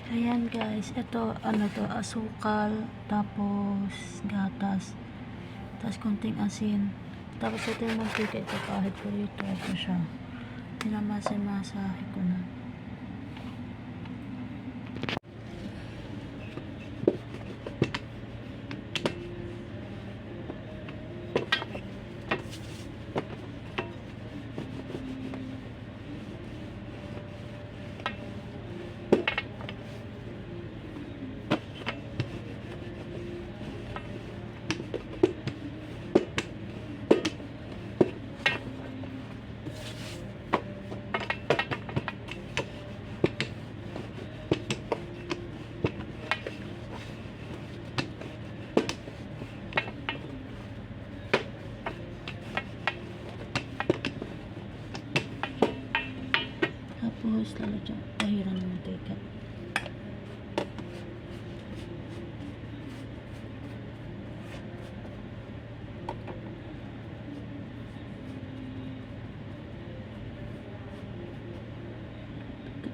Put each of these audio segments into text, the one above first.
Ayan guys, ito ano to, asukal, tapos gatas, tapos konting asin, tapos ito yung mantika, ito kahit ko rito, ito siya, pinamasa-masahe ko na. Tapos lalagyan, pahiran ng mantika.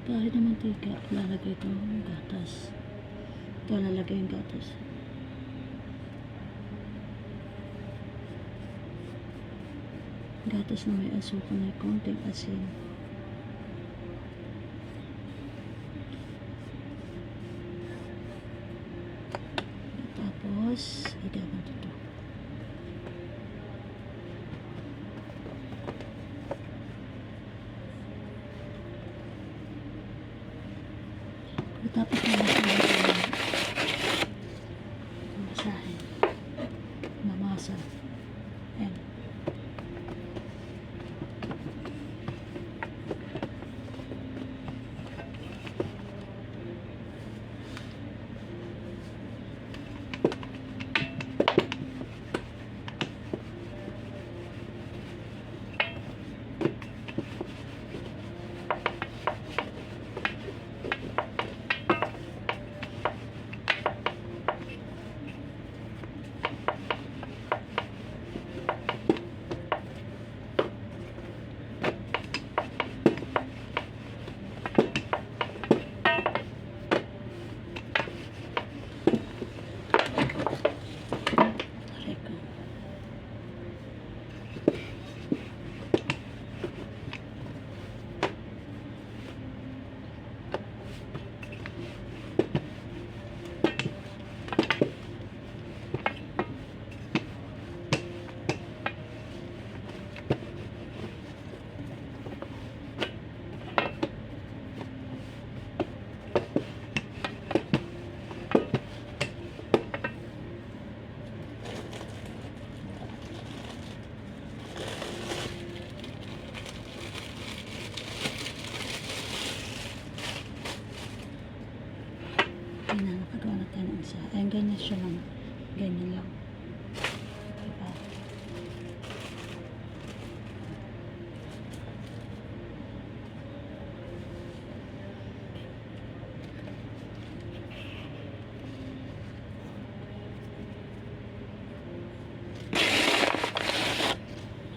Kahit ng mantika, lalagay ito yung gatas. Ito lalagay yung gatas. Gatas na may asukal, may konting asin. Tapos, igawan ito. Tapos masahe. Mamasa. Ayan. Ayan, nakagawa na tayo ng isa. Ayan, ganyan siya lang. Ganyan lang. Diba?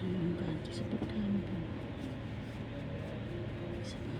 Ayan, ganito sa pagkain po. Isa pa.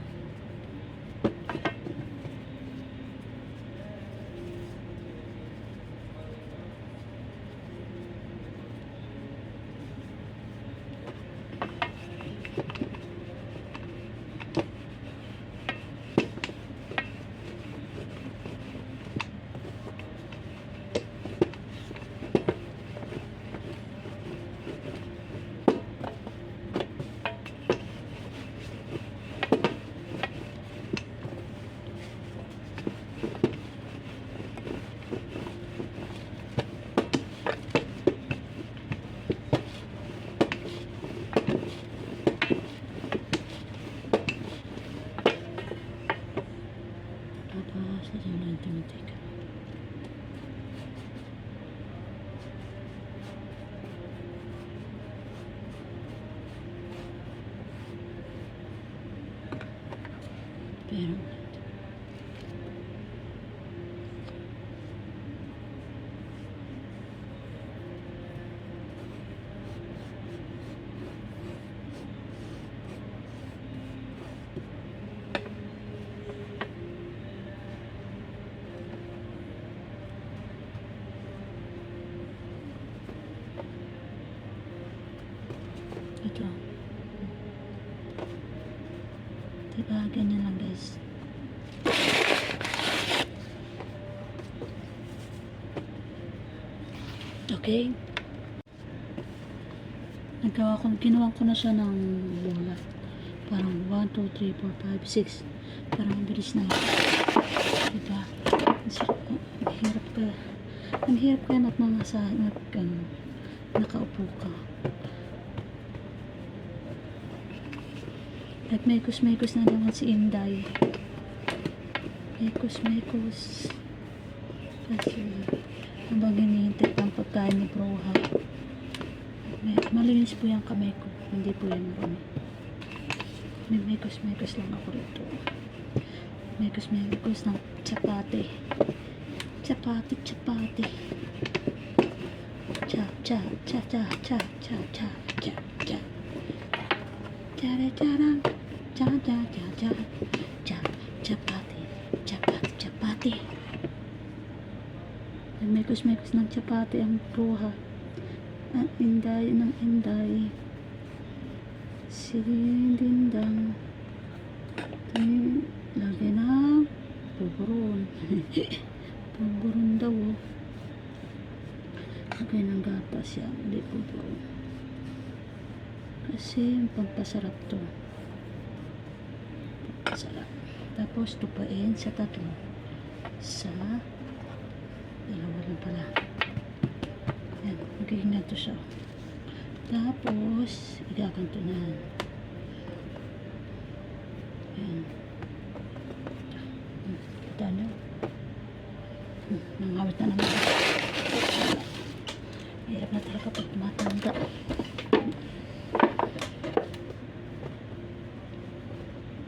Tapos, lagyan mo na yung mantika. Pero, Okay? Ginawa ko na siya ng bola. Parang 1, 2, 3, 4, 5, 6. Parang mabilis na. Diba? Ang hirap ka at nakaupo ka. At mekos na naman si Inday. Mekos. Kasi habang hinihintay ng pagkain ni Broha. Malinis po yung kamay ko. Hindi po yan marami. May mekos lang ako rito. Mekos ng chapati. Chapati. Cha. Charang. Chapati. Mekos ng chapati ang Broha. Ang Inday. Si Dindang. Lagi na puburon. Puburon daw. Lagay ng gatas yan. Hindi puburon. Kasi pampasarap to. Pampasarap. Tapos tupain sa 3. Sa 2 lang pala. Yan. Magiging na to siya. Tapos igaganto na. Yan. Kita nyo. Nangawit na naman. Hirap na talaga pag tumatanda.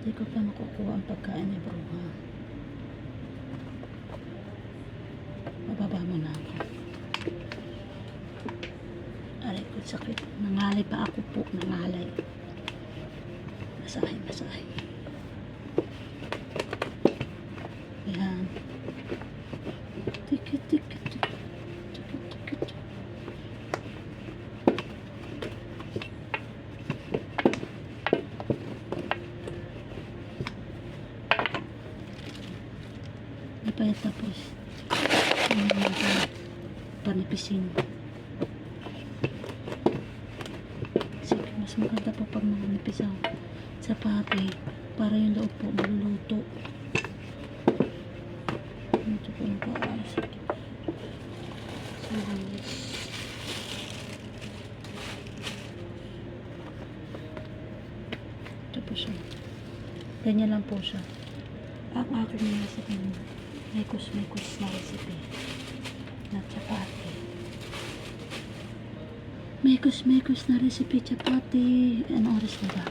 Hindi ko pa makukuha ang pagkain ni Broha. Mababa mo na ako. Aray ko, sakit. Nangalay pa ako po. Nangalay. Masahe. Ayan. Tikit. Napayat tapos. Panipisin. Sige, mas maganda po pag manipis ang sapati para yung loob po maluluto. Ito po yung paayos. Ito po siya. Ganyan lang po siya. Ang aking recipe, mekos na recipe na chapati. Mekos na recipe chapati. Anong oras na ba?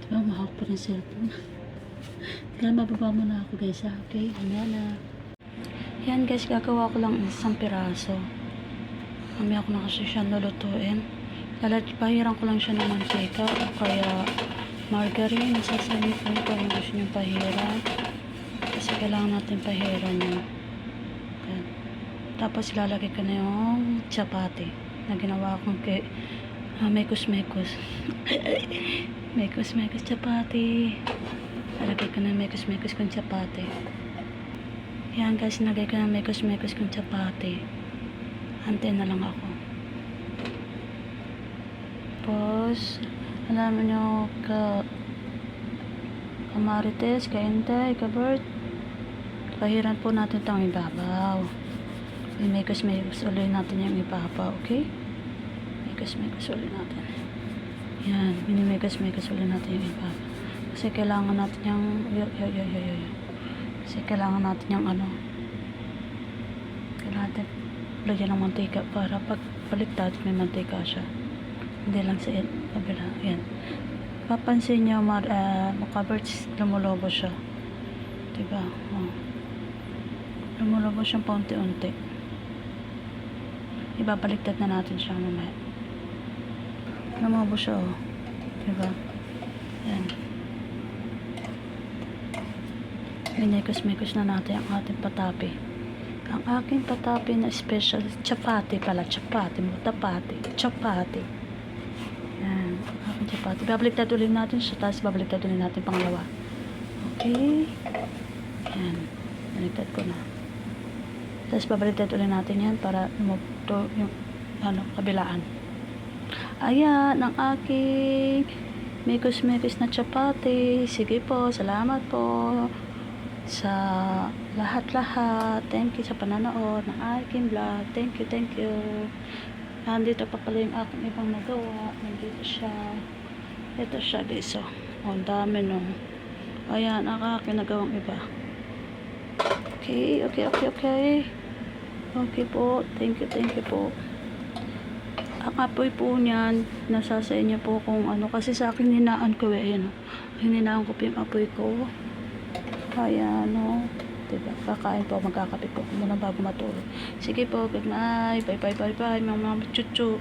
Diba, mahawak pa rin cellphone. Kaya mababa muna ako guys ha. Okay, na. Yan guys, gagawa ko lang isang piraso. Mamaya ko na kasi siya lulutuin. Pahiran ko lang siya ng mantika o kaya margarine. Sasabihin ko kung gusto nyo pahiran. Kasi kailangan natin pahiran yun. Yan. Tapos ilalagay ko na yung chapati na ginawa kong mekos. Mekos chapati. Ilalagay ko na mekos kong chapati. Yan guys, nagay ko na mekos kong chapati. Antay na lang ako. Tapos, alam nyo, Marites, Inday, Bert, pahiran po natin itong ibabaw. Mekos ulit natin yung ibabaw, okay? Mekos ulit natin. Yan, minimekos ulit natin yung ibabaw. Kasi kailangan natin yung Kasi kailangan natin yung kailangan natin lagyan ng mantika para pag baliktad may mantika siya. Hindi lang sa kabila. Yan. Papansin nyo, makaberts, lumulobo siya. Diba? Lumulobo siyang paunti-unti. Ibabaliktad na natin siya mamaya. Lumulobo siya, Diba? Yan. Minekos na natin ang ating patapi. Ang aking patapi na special, chapati pala. Chapati. Yan. Aking chapati. Babaliktad ulit natin siya, tapos babaliktad ulit natin pangalawa. Okay. Yan. Baliktad ko na. Tapos babaliktad ulit natin yan para to yung ano, kabilaan. Ayan, ang aking mekos-mekos na chapati. Sige po, salamat po sa lahat-lahat. Thank you sa pananood ng aking vlog. Thank you, thank you. Nandito pa pala yung aking ibang nagawa. Nandito siya. Ito siya guys. Oh, ang dami no. Ayan, ang aking nagawang iba. Okay, okay, okay, okay. Okay po. Thank you po. Ang apoy po niyan, nasa sa inyo po kung ano. Kasi sa akin hinaan ko eh. Ayan, oh. Hininaan ko po yung apoy ko. Ayan, no. Diba? Kakain po, magkakape po muna bago matulog. Sige po, good night. Bye, bye, bye, bye. Mga chuchu.